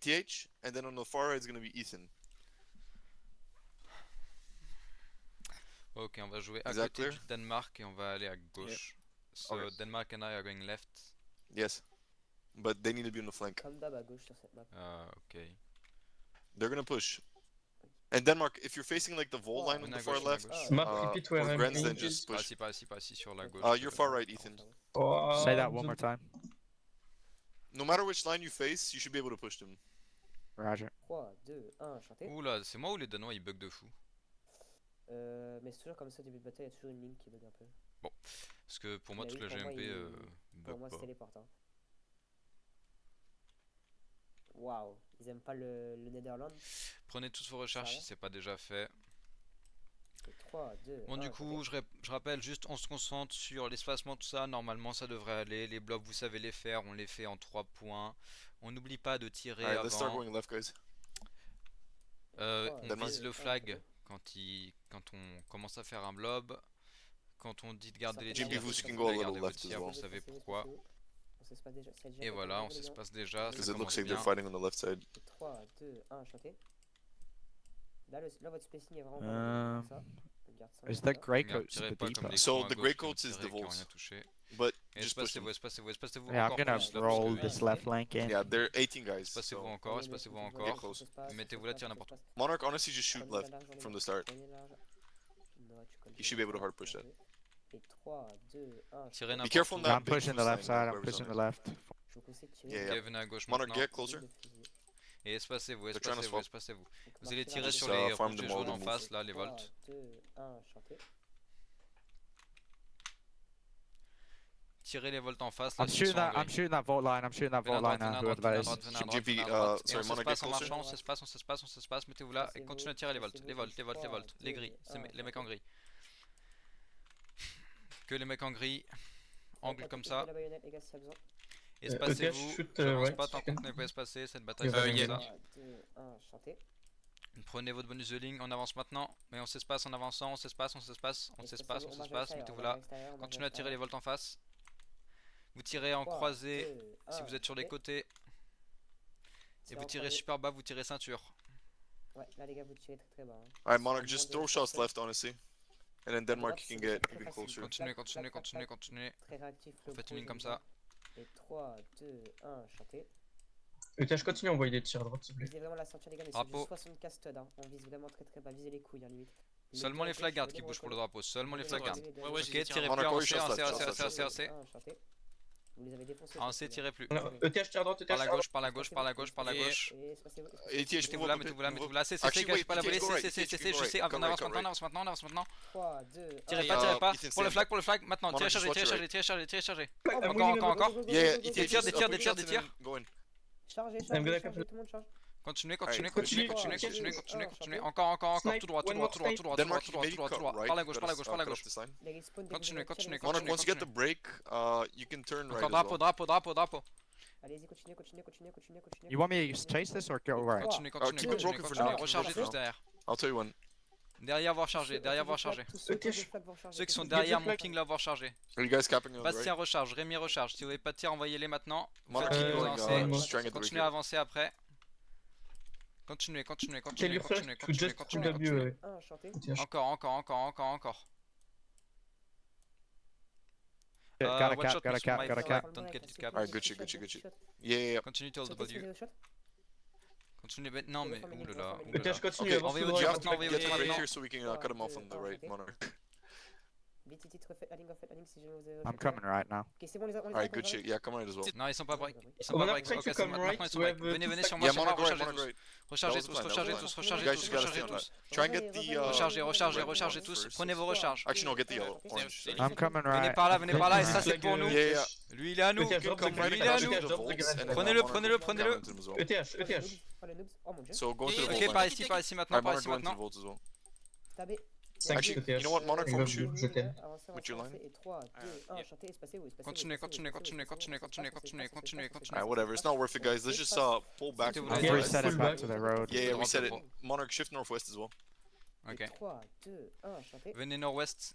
ETH, and then on the far right it's gonna be Ethan. Ok, on va jouer à Is that côté clear? du Danemark et on va aller à gauche. So Okay. Denmark and I are going left. Yes. But they need to be on the flank. Comme d'hab à gauche sur cette map. Ok. They're gonna push. And Denmark, if you're facing like the vol line on On the est à far gauche, on est à left, gauche. Mark, repeat where or I'm Grenz, playing, then please. just Pas push. ici, pas ici, pas ici, sur la gauche. You're far right, Ethan. Say that one more time. No matter which line you face, you should be able to push them. Roger. 3, 2, 1, chanté. Oula, c'est moi ou les Danois ils bug de fou? Mais c'est toujours comme ça au début de bataille, il y a toujours une ligne qui bug un peu. Parce que pour moi, Mais toute oui, la pour moi, GMP Pour bug moi, pas. c'est téléporte. Hein. Waouh, ils aiment pas le Netherlands. Prenez toutes vos recherches si c'est pas déjà fait. Et 3, 2, Bon, 1, du coup, je rappelle juste, on se concentre sur l'espacement, tout ça. Normalement, ça devrait aller. Les blocs, vous savez les faire. On les fait en 3 points. On n'oublie pas de tirer Alright, let's start avant. going left, guys. On vise le flag quand on commence à faire un blob. Quand on dit de garder les Jimmy tirs, Voos c'est can que go vous a voulez little garder left votre as tir, well. vous savez pourquoi. On s'espace déjà. Et voilà, on s'espace déjà. Because Ça it looks commence like they're bien. fighting on the left side. 3, 2, 1, chanté. Là, votre spacing est vraiment Um, pas bon, comme ça. On garde ça, Is on that garde. grey Regarde, coat tirez the pas deep? comme des So cons à the gauche grey qui ont coats is tiré, the qui ont Vols. rien touché. But Et just push espacez-vous, them. espacez-vous, espacez-vous Yeah, I'm encore gonna plus là, roll parce que- this left flank in. Yeah, they're 18 guys. Espacez-vous So. encore, espacez-vous Get encore. close. Mettez-vous là, tirez n'importe où. Monarch, honestly, just shoot left from the start. You should be able to hard push that. Et 3, 2, 1, Tirez Be n'importe careful où. on that I'm big pushing the Voos left line, side. I'm whoever's pushing on the it. left. Je vous conseille de tirer. Yeah, Ok, yeah. venez à gauche Monarch, maintenant. get closer. Et espacez-vous, They're trying to espacez-vous, swap. espacez-vous. Donc, Vous allez marchez tirer là, sur Just, les farm rouges them jaunes all en and face, là, les 3, volts. 2, 1, chanté. Tirez les volts en face, là, I'm ceux qui shooting sont en that. I'm gris. shooting that vault line. I'm shooting that Venez à vault droite, line. venez à Whoever droite, venez à that droite, is. venez à droite, JP, venez à droite. Et sorry, on Monarch, s'espace get en closer. marchant, on s'espace, on s'espace, on s'espace. Mettez-vous là et continuez à tirer les volts, les volts, les volts, les volts. Les gris, les mecs en gris. Que les mecs en gris. Angle comme ça. La baïonnette, les gars, si y a besoin. Espacez-vous. shoot, J'avance right, pas tant qu'on second. n'est pas espacé. Cette bataille Yeah, c'est yeah. comme ça. 3, 2, 1, chanté. Prenez votre bonus de ligne, on avance maintenant. Mais on s'espace en avançant, on s'espace, on s'espace, on s'espace, on s'espace. Mettez-vous là. Continuez à tirer les volts en face. Vous tirez en croisé si vous êtes sur les côtés. Et vous tirez super bas, vous tirez ceinture. Ouais, là les gars, vous tirez très très bas. Hein. Alright, Monarch, just throw shots left, honestly. And then Denmark, you can get even closer. Continuez, continuez, continuez, continuez. Très réactif. Vous faites une ligne comme ça. Et 3, 2, 1, chanté. ETH, continue à envoyer des tirs à droite, s'il vous plaît. Visez vraiment la ceinture, les gars, mais c'est Drapeau. juste 75 studs. Hein. On vise vraiment très très bas. Visez les couilles, hein, limite. Seulement les flagards qui bougent pour le drapeau, seulement les flagards. Ouais, ouais, Ok, j'ai des tirs tirez à plus, droite. avancez, avancez, Shots left, avancez, shots avancez, left. avancez. Vous les avez défoncés. Avancez, tirez plus. ETH, tir à droite, ETH, Par la tir à gauche, par la gauche, par la gauche, par la Et- gauche. Et espacez-vous. ETH, Mettez-vous là, mettez-vous là, mettez-vous là. C'est Actually, gars, je wait, peux pas la voler. ETH, go right, ETH, C'est, go je sais. right, go Avance right. maintenant, avance maintenant, avance maintenant. 3, 2, 1. Tirez Et, pas, tirez pas. Ethan, Pour le stand. flag, maintenant. Tirez, Monarch, chargez, just tirez, watch chargez, tirez, chargez, tirez, chargez. I'm Encore, winning, encore, encore. Yeah, Des ETH, tirs, just des tirs, up des your tirs, shots des and tirs. then go in. Chargez, I'm chargez, gonna chargez, cap- tout le monde charge. Continuez, Alright, continuez, continue, continuez, continue, continuez, continuez, continue. continuez. Encore, Snipe, tout droit, tout one droit, more tout droit, snipe. tout droit, tout droit, Denmark, tout you droit, maybe tout droit, tout cut droit. right. Par la gauche, Gotta, par la gauche, par la cut gauche. off this line. Les gars, spawn dès que Continuez, vous avez continuez, tiré. Monarch, once you get the continuez. break, you can turn right Encore as drapeau, well. drapeau, drapeau, drapeau. Allez-y, continuez, continuez, continuez, continuez, continuez. You want me to chase this or go right? Continuez, keep continuez, it continuez, broken for continuez. now. Rechargez tous derrière. I'll tell you when. Derrière, voir charger, derrière, voir charger. Ceux qui sont derrière mon ping là, voir charger. Are you guys capping on the Bastien right? recharge, Rémi recharge. Si vous n'avez pas de tir, envoyez-les maintenant. Vous Monarch, faites keep vous going, avancez. just trying to get the Continuez à break. avancer après. Continuez, continuez, Tell continuez, your first continuez, to continuez, just continuez, W. continuez. ETH. Encore, encore, encore, encore, encore. Got a One shot, cap. Got a miss cap. my Got a flag. cap. Don't get it cap. Alright, Gucci, Gucci, Gucci. Yeah, yeah, yeah. Continue to hold W. Continuez maintenant, mais oulala. ETH, continue, Okay, avance envoyez tout votre You droit. have to envoyez get votre the break maintenant. here so we can cut him off on the right, Monarch. Vite, vite, refaites la ligne, refaites la ligne si jamais vous avez. I'm coming right now. Ok, c'est bon, on les a. Alright, good shit. Yeah, come right as well. Non, ils sont pas break. Ils sont On pas a break. try Ok, to c'est come maintenant right, ils sont we break. have Venez, venez sur moi, Yeah, sur moi, Monarch right, rechargez Monarch tous. right. Rechargez That was tous, the plan, rechargez that was tous, the plan. rechargez You guys tous, just gotta stay rechargez on tous. Try and get the Rechargez tous. first. Prenez vos recharges. Actually, no, get the yellow, orange. sorry. I'm coming Venez right. par là, et ça c'est pour nous. Yeah, yeah. Lui il est à nous. ETH, drop the Come right grenade, il est à across nous. into the vaults, and then Prenez-le, Monarch prenez-le, can prenez-le. come into them as well. ETH. Oh les noobs. Oh mon dieu. So go into the Ok, vault Ok, line. par ici, par ici maintenant, Alright, par Monarch, ici go into the maintenant. vault as well. Tabé. Thank you, You know what, Monarch, I from love shoot. you, je t'aime. With your line. Et 3, 2, 1, chantez, espacez-vous. Continuez, continuez, continuez, continuez, continuez, continuez, continuez, continuez. Alright, whatever. It's not worth it, guys. Let's just pull back. Mettez-vous from là, the I'm Yeah, guys. resetting full back back. to the road. Yeah, yeah, reset it. Drop. Monarch, shift northwest as well. Ok. 3, 2, 1, chantez. Venez nord-ouest.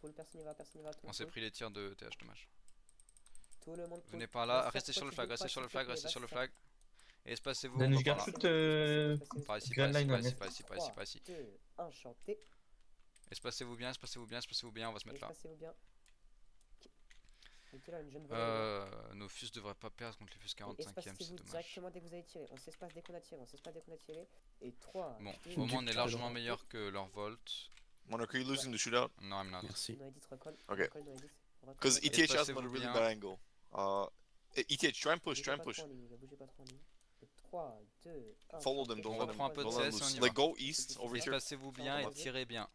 pull, personne y va, tout le On monde s'est pull. pris les tirs de TH, dommage. Tout le monde Venez push. par La là, seule restez sur fois le que flag, tu restez passes, sur le s'il te flag, plaît, restez va sur le se flag. Et espacez-vous, on Danish va par garde là. shoot Par ici, Grand par ici, line par on ici, left. par ici, par ici, par ici. 2, 1, chanté. Espacez-vous bien, espacez-vous bien, espacez-vous bien, on va se mettre là. Espacez-vous bien. Ok. Mettez là une jeune volée, les gars. Nos fus devraient pas perdre contre les fus Et 45ème, c'est espacez-vous dommage. directement dès que vous avez tiré. On s'espace dès qu'on a tiré. On s'espace dès qu'on a tiré. Et 3, Bon, 2, au moins on est largement 1, meilleur que leur volt. Monarch, are you losing the shootout? Non, I'm not. Merci. No edit, recall. Okay. Recall, no edit. Recall, Because recall. ETH has Espacez-vous another really bien. bad angle. ETH, try and push, Bougez try and pas push. trop en ligne, les gars, bougez pas trop en ligne. Et 3, 2, 1. Follow them, don't On let reprend them. un peu de Don't let CS them et on y lose. va. Like go east over here. Espacez-vous bien et tirez bien.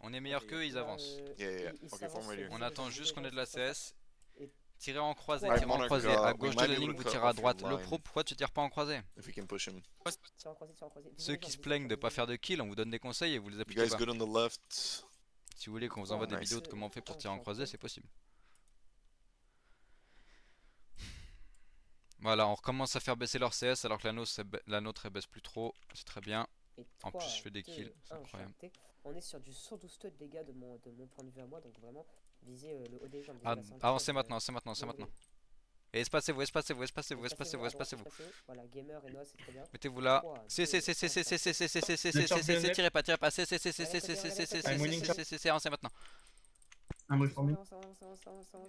On est meilleur qu'eux, ils avancent. Yeah. Okay, form right here. On attend juste qu'on ait de la CS. Et Tirez en croisé, Ouais, tirez en Monarch, croisé. we À gauche de might la be able ligne, to vous cut tirez à off your droite. Le line. pro, pourquoi tu tires pas en croisé? If we can push him. Tire en croisé, tire en croisé. Ceux qui se plaignent de pas faire de kill, on vous donne des conseils et vous les You appliquez guys pas. good on the left? Si vous voulez qu'on vous envoie des Nice. vidéos de comment on fait pour tirer en croisé, c'est possible. Voilà, on recommence à faire baisser leur CS alors que la nôtre elle baisse plus trop. C'est très bien. Et En plus, 3, je fais des 2, kills, c'est 1, incroyable. chanté. On est sur du 112 stud, les gars, de mon point de vue à moi. Donc vraiment, visez le haut des jambes. Ah, avancez maintenant, c'est maintenant, c'est maintenant. Et espacez-vous, espacez-vous, espacez-vous, espacez-vous, espacez-vous. Voilà, gamer et Noah, c'est très bien. Mettez-vous là. Trois, C'est, deux, tirez pas, c'est, avancez maintenant.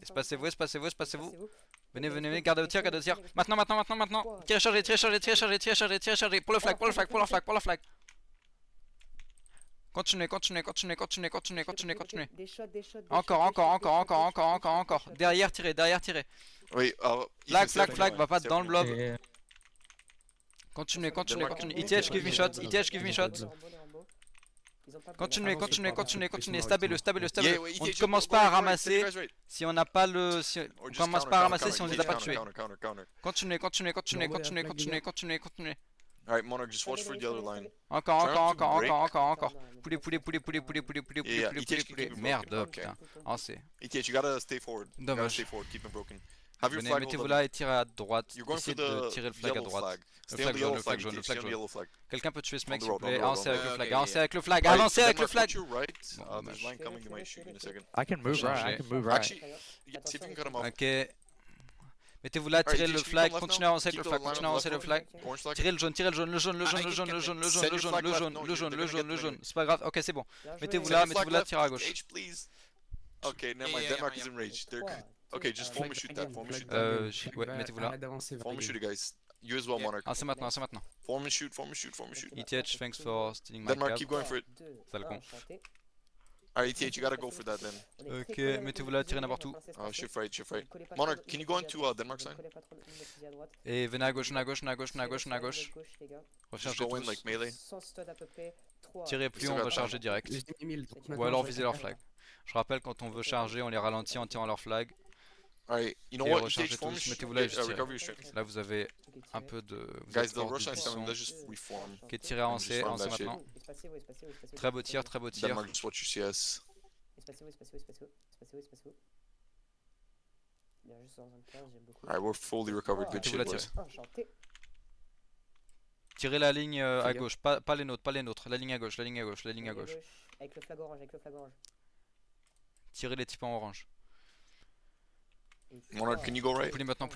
Espacez-vous, espacez-vous, espacez-vous. Venez, gardez au tir, gardez au tir. Maintenant. Tirez chargé, pour le flag. Continuez. Encore. Derrière, tirez. Wait, Flag, va pas dans le blob. Continuez. ETH, give me shot. Continuez. Stabez-le. On ne commence pas à ramasser si on n'a pas le. On commence pas à ramasser si on les a pas tués. Continuez. Alright, Monarch, just watch for the other line. Encore. Poulet. Yeah, ETH can keep him Merde, broken. putain. Ah, c'est. ETH, you gotta stay forward. You gotta Dommage. stay forward, keep him broken. Have your Venez, flag mettez-vous hold là up. et tirez à droite. You're going for Essayez de the tirer le flag à yellow droite. flag. Le Stay on flag the jaune, yellow le flag flag, jaune, le ETH, flag stay on the jaune. yellow flag. Quelqu'un peut tuer ce On mec the s'il vous road, plaît. on the road. Avancez avec le flag. Yeah, Avancez yeah. avec le flag. Alright, Avancez avec le Denmark, flag. watch your right. Bon, There's dommage. line coming, they might shoot you in a second. I can move right. I Chargé. can move right. Actually, see if you can cut him off. Ok. Mettez-vous là, Alright, tirez ETH, le can you flag. come left Continuez now? à avancer avec Keep le the flag. line on Continuez à the avancer left le flag. Orange flag. Tirez le jaune. C'est pas grave. Ok, c'est bon. Mettez-vous là, tirez à gauche. ETH, please. Okay, never mind. Yeah, Denmark yeah, is yeah. enraged. They're Trois, Okay, deux, just un. form a shoot that. Form a shoot that. Ouais, mettez-vous là. Form a shoot, guys. You as well, Yeah. Monarch. Ah, c'est maintenant. Form a shoot. ETH, thanks for stealing my Denmark, cap. keep going for it. Sale con. Alright, ETH, you gotta go for that then. Ok, mettez-vous là, tirez n'importe où. Shift right. Monarch, can you go into Denmark side? Et venez à gauche. Just Recherchez go in tous. like melee. Tirez plus, on va charger direct. Ou alors visez leur flag. Je rappelle, quand on veut charger, on les ralentit en tirant leur flag. Alright, you know Et what? rechargez ETH, form a tous, shoot. mettez-vous là et juste tirez. Recover your strength. Là, vous avez un peu de. Vous Guys, êtes the fort Russians du is coming. puissant. Let's just reform. Ok, tirez avancez Just farm that maintenant. Très beau tir. Denmark, just watch your CS. Alright, we're fully recovered. Good Mettez-vous là, shit, boys. tirez. Tirez la ligne à gauche, pas les nôtres. La ligne à gauche. Avec le flag orange, Tirez les types en orange. Monarch, can you go right? Plus maintenant.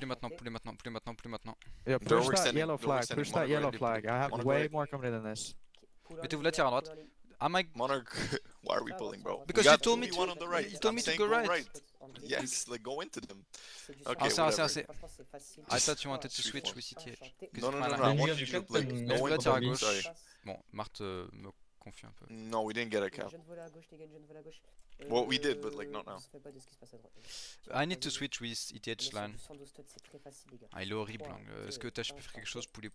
Yeah, They're push that overextending, yellow they're flag. overextending. Push that Monarch yellow right. flag. I have Monarch way right. more company than this. Mettez-vous là, tirez à droite. Ah, Mike, Monarch, why are we pulling, bro? Because We you got told me 2v1 to- on the right. you told I'm me to saying go right. Yes, like go into them. Okay, Okay, whatever. I thought you wanted to Just switch reform. with ETH. No, I Then want you you have to cut like them. go Mettez-vous là, into tirez à them. gauche. Sorry. Bon, Marthe me confie un peu. No, we didn't get a cap. Jeune vol à gauche, les gars, une jeune vol à gauche. Well, we did, but, like, not now. Je sais pas de ce qui se passe à droite. I need to switch with ETH line. Du 112 stud, c'est très facile, les gars. Ah, il est horrible. Trois, Hein. Est-ce que deux, Tash peut un, faire quelque chose? Poulet.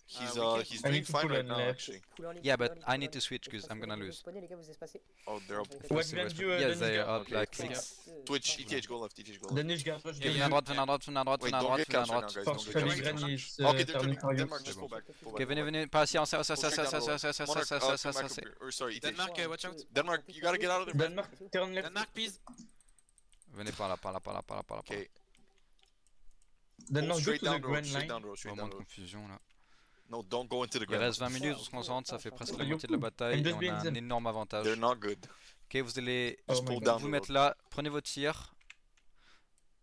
He's we he's I doing need to fine pull right on now left. actually. Poule en ligne, Yeah, poule en but ligne, I poule en need to ligne. switch because I'm gonna lose. Spawnez, les gars, vous espacez. Oh, they're up. What Espacez-vous, gun espacez-vous. you, Yes, Danish they guard? are up like Okay. 6. Twitch, ETH, go left. ETH, go left. Danish guard, rush Venez game. à droite, venez à droite. Wait, don't get caps right now, guys. Force Don't get caps. Feligrani is Okay, they're turning turning. for you. Denmark, just pull back. Pull Ok, back. venez, pas assis, Monarch, come back up here. Or sorry, ETH. Denmark, watch out. Denmark, you gotta get out of there, man. Denmark, turn left. Denmark, please. Venez par là. Okay. Denmark, go Straight to the down row. grand Straight line. down row. Straight Moment down de row. confusion là. No, don't go into the Il ground. reste 20 minutes, on se concentre, ça fait presque la moitié de la bataille et Just on be a un them. énorme avantage. They're not good. Ok, vous allez Oh Just my pull God. down vous the mettre road. là, prenez vos tirs.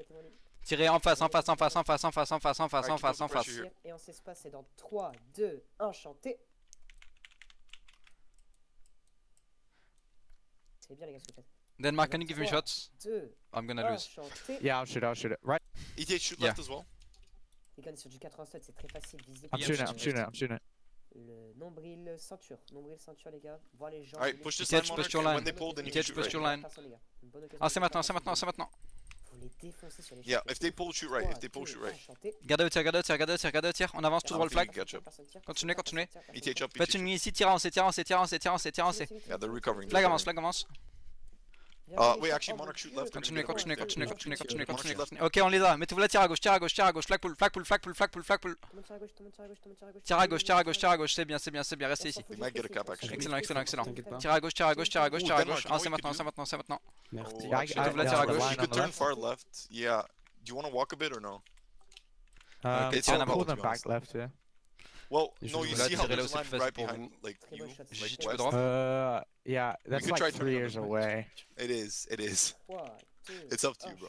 mettez-moi les- Tirez en face, en face, en face, en face, en face, en face, en face, en Alright, face, en keep up the face. pressure. Tire, et on s'espace, c'est dans 3, 2, 1, chanté. C'est bien les gars ce que vous faites. Denmark, can you give me 3, shots? 2, I'm gonna 1, lose. chanté. Yeah, I'll shoot it. Right. ETH shoot Yeah. left as well. Les gars, on est sur du 87, c'est très facile. Visez I'm Yeah, shooting it, I'm I'm shooting it, I'm shooting it. le nombril ceinture. Nombril ceinture, les gars. Voir les gens. Alright, push this ETH, line, push Monarch, your and line. when they pull, then you ETH, can shoot push right. your line. Ah, c'est maintenant, c'est maintenant, c'est maintenant. Faut les défoncer sur les Yeah, shots. if they pull, shoot right. If they pull, shoot right. Gardez au tir, gardez au tir, gardez au tir, gardez au tir. On avance tout droit le flag. Continuez, continuez. ETH up, Faites une ligne ici, tirez, avancez, tirez, avancez, tirez, avancez, tirez, avancez, tirez, avancez. Yeah, they're recovering. Flag avance, flag avance. Wait, actually, Monarch shoot left. Continuez, continuez, continuez, continuez, continuez, Monarch continuez, shoot left. continuez. Ok, on les a. Mettez-vous là, tir à gauche, tir à gauche, tir à gauche. Flag pull, flag pull, flag pull, flag pull, flag pull. Tout le monde tire à gauche, tout le monde tire à gauche, tout le monde tire à gauche. Tir à gauche, tir à gauche, tir à gauche. C'est bien, c'est bien, c'est bien. Restez ici. They might get a cap, actually. Excellent, excellent, excellent. T'inquiète pas. Tir à gauche, tir à gauche, tir à gauche, Ooh, tir à Denmark, gauche. you Ah, know c'est what maintenant, you c'est could maintenant, c'est maintenant. Merci. Oh, Yeah, I- actually, I- Mettez-vous là, tir à the gauche. line you on could the turn left. far left. Yeah. Do you want to walk a bit or no? Okay, tirez I'll n'importe pull où, them to be back honest. left, yeah. Well, Je no, vais you là, see how tirer là there's où a c'est line plus right facile pour behind, like, you? Gigi, Like tu peux west? drop? Yeah, that's could like try 3 turning years them. away. It is, it is. 3, 2, It's up to you, bro.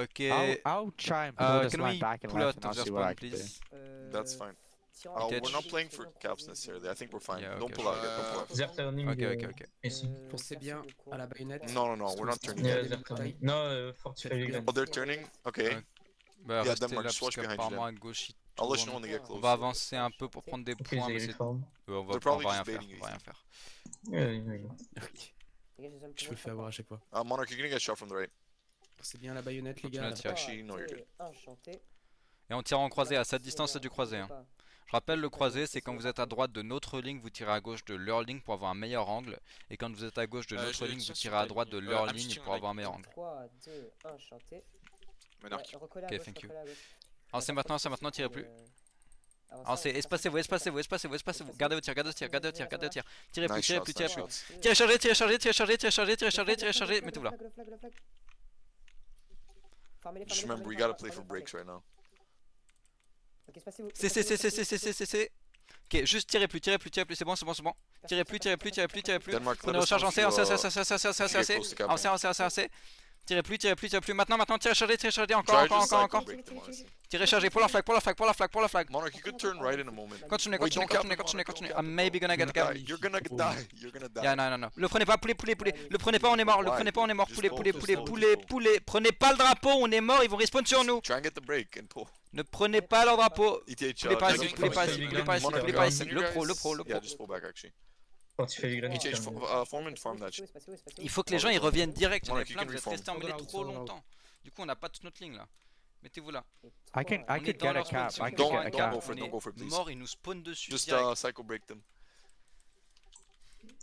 Ok. I'll try and pull this Can line we back and pull left out and I'll of their see what I spawn, can do. please? That's fine. Okay. We're not playing for caps necessarily. I think we're fine. Yeah, Don't okay, pull out yet. Don't pull out. They're turning Ok, ok, ok. ici. Pensez bien à la baïonnette. No, no, no. We're not turning Yeah, yet. they're turning. No, fortify Oh, they're turning? Okay. Bah, Yeah, restez Denmark, là just parce watch behind you qu'apparemment then. à gauche, ils I'll let you know tournent. when they get On close. va avancer un peu pour prendre des Ok, points, mais they c'est... reform. Ouais, on They're va probably rien just faire, baiting on you, va rien Ethan. faire. Yeah, yeah, yeah. Je me fais avoir à chaque fois. Monarch, you're gonna get shot from the right. Pensez bien à la baïonnette, les Continuez gars. à tirer. Actually, no, you're good. Et on tire en croisé, à cette distance c'est du croisé. Hein. Je rappelle, le croisé, c'est quand vous êtes à droite de notre ligne, vous tirez à gauche de leur ligne pour avoir un meilleur angle. Et quand vous êtes à gauche de notre je ligne, tire vous sur tirez à ta droite de ligne. leur I'm ligne shooting pour right. avoir un meilleur angle. 3, 2, 1, chanté. Monarch. Ok, thank you. Alors c'est maintenant, tirez plus. Alors c'est espacez-vous, espacez-vous, espacez-vous, espacez-vous. Gardez au tir, gardez au tir, gardez au tir, gardez au tir. Tirez plus, Nice tirez shots, plus, nice tirez plus. shots. Tirez chargé, tirez chargé, tirez chargé, tirez chargé, tirez chargé, tirez chargé. Mettez-vous là. Just remember, we gotta play for breaks right now. C'est. Ok, juste tirez plus, tirez plus, tirez plus, c'est bon, c'est bon, c'est bon. Tirez plus, tirez plus, tirez plus, tirez plus. Denmark, Prenez let us know recharge, if avancez, you, avancez, avancez. Tirez plus, tirez plus, tirez plus. Maintenant, tirez chargé, encore, Try encore, just encore, cycle encore. break them, honestly. Tirez chargé, pour la flag, pour la flag, pour la flag, pour la flag. Monarch, you could turn right in a moment. Continuez, Wait, continuez, don't cap continuez, him, continuez, Monarch, continuez. don't I'm cap him, maybe gonna get cap. You're gonna die. You're gonna die. Yeah, non, non. Le prenez pas, poulet. Le prenez pas, on est mort. Le Why? prenez pas, on est mort. Just Poulet, pull, poulet, just poulet, pull, poulet, just pull. poulet. Prenez pas le drapeau, on est mort, ils vont respawn sur nous. Try and get the break and pull. Ne prenez pas leur drapeau. ETH, Poulet pas just ici, pull poulet back. pas ici, poulet pas ici, Monarch, poulet you pas guys- ici. you Le guys- pro, le pro, le Yeah, pro. just pull back actually. Fortify the granite. ETH, form and farm that shit. Il faut que les gens ils reviennent direct. Il y en a Monarch, you plein, can vous êtes reform. restés en mêlée Hold trop out, hold out. longtemps. Du coup, on n'a pas toute notre ligne là. Mettez-vous là. I On could est get dans a leur cap. spawn, I si could on get a est cap. go for it, don't go for it, please. mort, ils nous spawnent dessus. Just direct. cycle break them.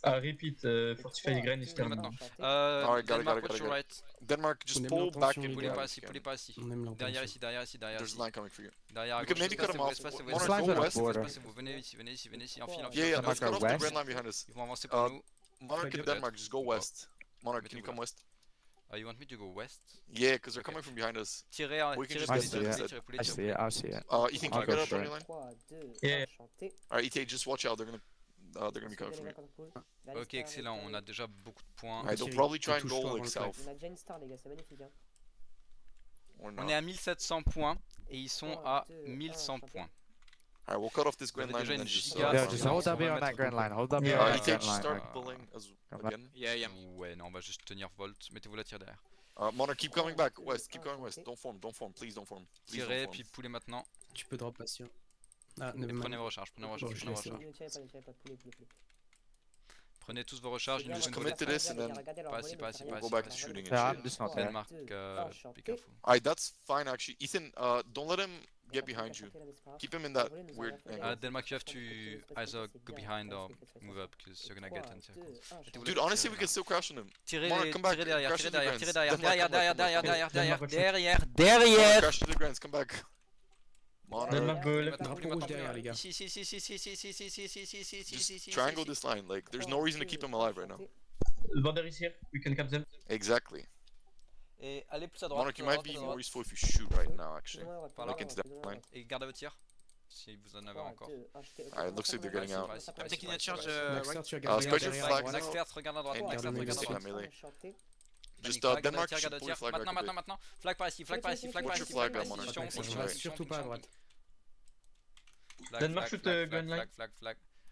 Ah, repeat, fortify the granite. Maintenant. Alright, got it, Denmark, got it, watch your got right. Denmark, just On aime pull back l'intention, in. les Poulet gars. pas ici, poulet pas ici. On aime Derrière l'intention. ici, derrière ici, derrière There's ici. a line coming for you. Derrière à We could gauche, maybe cut 'em off. espacez-vous, Monarch, espacez-vous, go Slide west. on the border. espacez-vous. Venez ici, venez ici, venez ici, enfile, enfile. Yeah, yeah, enfile, let's cut enfile, off the west. grand line behind us. Ils vont avancer pour nous. Monarch and Peut-être. Denmark, just go west. Monarch, can you come west? You want me to go west? Yeah, because they're Okay. coming from behind us. Tirez, We can tirez just I get see them it. instead. tirez poulet, I tirez see it. I see it. Ethan, can I'll you go get up on straight. your line? 3, 2, Yeah. 1, chanté. Alright, ETA, just watch out. They're gonna be coming from you. Ok, excellent, on a déjà beaucoup de points. Alright, they'll Ok, probably try on and touche go pas like avant le south. On a déjà une star, les gars, c'est magnifique. Hein. Or On not. est à 1700 points et ils sont à 1100 points. Alright, we'll cut off this grand Vous avez line and déjà then une just. giga- Yeah, Ah, just non, hold on W va on that mettre grand beaucoup. line. Hold W Yeah, on ETA, that grand just line. start pulling again. Yeah, yeah. Ouais, non, on va juste tenir Volt. Mettez-vous là, tirez derrière. Monarch, keep coming back west. Keep going west. Don't form. Please don't form. Please don't Tirez, form. puis poulet maintenant. Tu peux drop patient. Ah, Et never prenez mind. vos recharges, prenez vos Bon, recharges, je prenez vos laisse, recharges. Ne tirez pas, poulet. Prenez tous vos recharges, il nous Just faut une commit to volée. this and then Pas ici, pas ici, we'll pas go ici, back pas to ici. shooting and Yeah, shit. I'm just not there. Denmark, be careful. Alright, that's fine actually. Ethan, don't let him get behind you. Keep him in that weird angle. Denmark, you have to either go behind or move up because you're gonna get in circles. Mettez-vous Dude, là, honestly, we tirez can still crash on him. Tirez, Monarch, come back, tirez derrière, crash tirez the derrière, grants. tirez derrière, Denmark, derrière, come back, derrière, come back, derrière, come derrière, back. derrière, Monarch, derrière. crash to the grants. Come back. Monarch, Denmark, go left. Maintenant, Drapeau rouge derrière, les gars. Ici, ici, ici, ici, ici, ici, ici, ici, ici, ici, ici, ici, just ici, triangle ici. this line. Like, there's no reason to keep him alive right now. Border is here. We can cap them. Exactly. Et allez plus à droite. Monarch, you plus à might droite, plus be à more droite. useful if you shoot right now, actually. Par là. Look into that line. Et gardez vos tirs. Si vous en avez encore. Alright, looks like they're getting out. I'm taking a charge, Naxter, right. tu regardes spread derrière, your à flags droite. out. Naxter, regarde à droite. And Naxter, Garde regarde à stick droite. that melee. Just Magnifique, Denmark garde should le pull tir, your flag maintenant, back a maintenant, bit. maintenant. Flag par ici, flag par ici, flag par Watch ici. your flag, flag par Monarch. ici. Attention, Position, surtout pas à droite. Flag, Denmark flag, shoot flag, gun flag, line. flag, flag.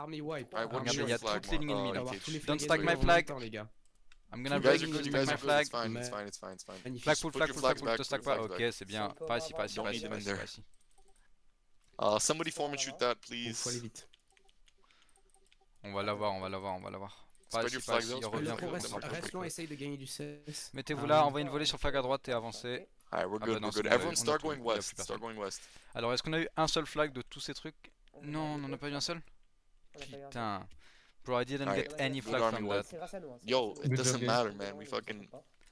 army wipe. Alright, what Army is Regardez, il y a your flag? toutes les lignes On va ennemies. avoir Cage? tous les Don't flags stack ennemis my en même flag. temps, les gars. I'm gonna You break guys are in, good, you stack guys my are good, flag. it's fine, it's Mais- fine, it's fine, it's fine. Magnifique. Flag full, Put flag your full, flags flag full, back, te put stack your pas. flags Ok, back. c'est bien. Si on peut Pas ici, avoir pas ici, Don't pas need ici, them pas in ici, there. pas ici. Somebody form and shoot that, Faut aller please. vite. On va l'avoir, on va l'avoir, on va l'avoir. Pas Spread ici, your pas flags ici, out, il spread revient. your flags Reste out. reste loin, essaye de gagner du CS. Mettez-vous Ah là, oui. envoyez une volée sur flag à droite et avancez. Alright, we're Ah good, bah non, we're c'est good. bon, Everyone on a start tout, going il y a plus west, start personne. going west. Alors, est-ce qu'on a eu un seul flag de tous ces trucs? Non, on n'en a pas eu un seul. Putain. Bro, I didn't Alright, get any good flag army from wipe. that. C'est grâce à nous. Hein, c'est Yo, grâce à it nous. Good doesn't job, matter, Ils man. sont We pas. fucking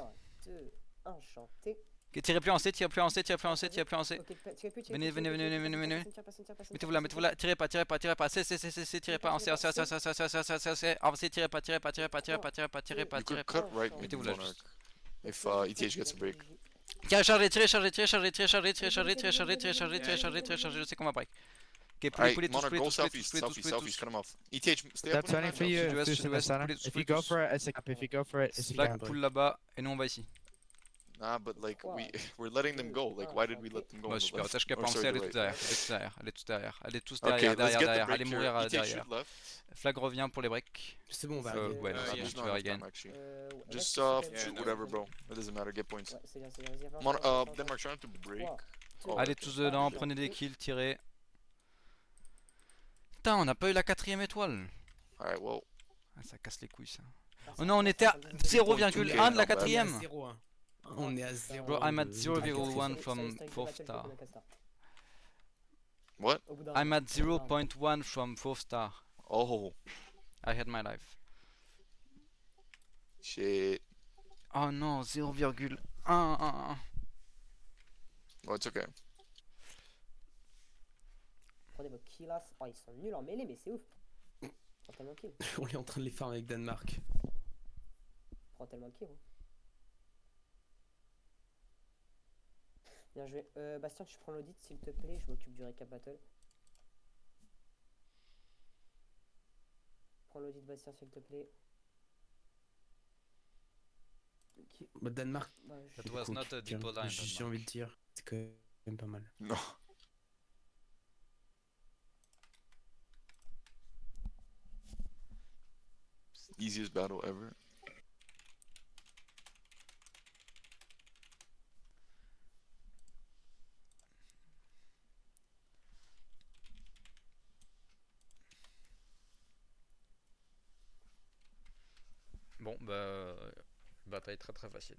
3, 2, 1, chantez. Ok, tirez plus en C, tirez plus en C, tirez plus en C, tirez plus en C. Ok, tirez plus, tirez Venez, plus, venez, tirez venez, plus, venez, venez, venez. personne tire, personne Mettez-vous là, mettez-vous là, tirez pas, tirez pas, tirez pas. C, tirez pas en C, en C, en C, en C, en C, en C, en C, en C. Avancez, tirez pas, tirez pas, tirez pas, tirez pas, tirez pas, tirez pas, You tirez could pas. cut right mid Mettez-vous là, Monarch. juste. If ETH gets a break. Tirez, chargez, tirez, chargez, tirez, chargez, tirez, chargez, tirez, chargez, tirez, chargez, tirez, chargez, tirez, chargez, tirez, chargez. Je sais qu'on va break. Ok, Alright, poulet, tous, Monarch, poulet, go tous, poulet, tous, southeast, poulet, tous, southeast, poulet, southeast, tous. cut him off. ETH, stay up That's with only him. for you, Sud-ouest, Fus in the sud-ouest, center. poulet, tous, If poulet, you go tous. for it, it's up. If you go for it, it's Flag a pull là-bas et nous on va ici. Nah, but like, we're letting them go. Like, why did we let them go? on Ouais, the super, left? tâche qu'à Or penser, sorry, allez the tous right. derrière, allez tous derrière, allez tous Okay, derrière, let's derrière, get the derrière, break allez here. mourir ETH derrière. shoot left. Flag revient pour les breaks. C'est bon, on va Ouais, arriver. non, yeah. je Just vais not enough regain. time, actually. Reste Just sur soft, cette shoot ligne. whatever, bro. It doesn't matter, get points. Ouais, c'est bien, vas-y, avance, avance, Denmark trying to break. Trois, Oh, Allez okay. tous dedans, prenez des kills, tirez. Putain, on n'a pas eu la 4ème étoile. Alright, well, Ah, ça casse les couilles ça. Ah, Oh non, on était à 0,1 de la Okay, 4ème. 0-1. On est à 0. Bro, I'm at Ah, 0,1 c'est from historique de 4th battle star. de Lancaster. what? Au bout d'un I'm round. at 0.1 from 4th star. Oh, I had my life. shit. Oh non, 0,1. Well, it's okay. Prenez vos kills. Oh, ils sont nuls en mêlée, mais c'est ouf. Prends tellement de kills. On est en train de les farm avec Danemark. Prends tellement de kills. Hein. Bien joué. Bastien, tu prends l'audit s'il te plaît. Je m'occupe du récap battle. Prends l'audit, Bastien, s'il te plaît. Ok. Bah, Danemark. Bah, je- That was cook, not a tiens. depot line, J'ai Danemark. envie de dire. C'est quand même pas mal. No. Easiest battle ever. Bon, bah, bataille très très facile.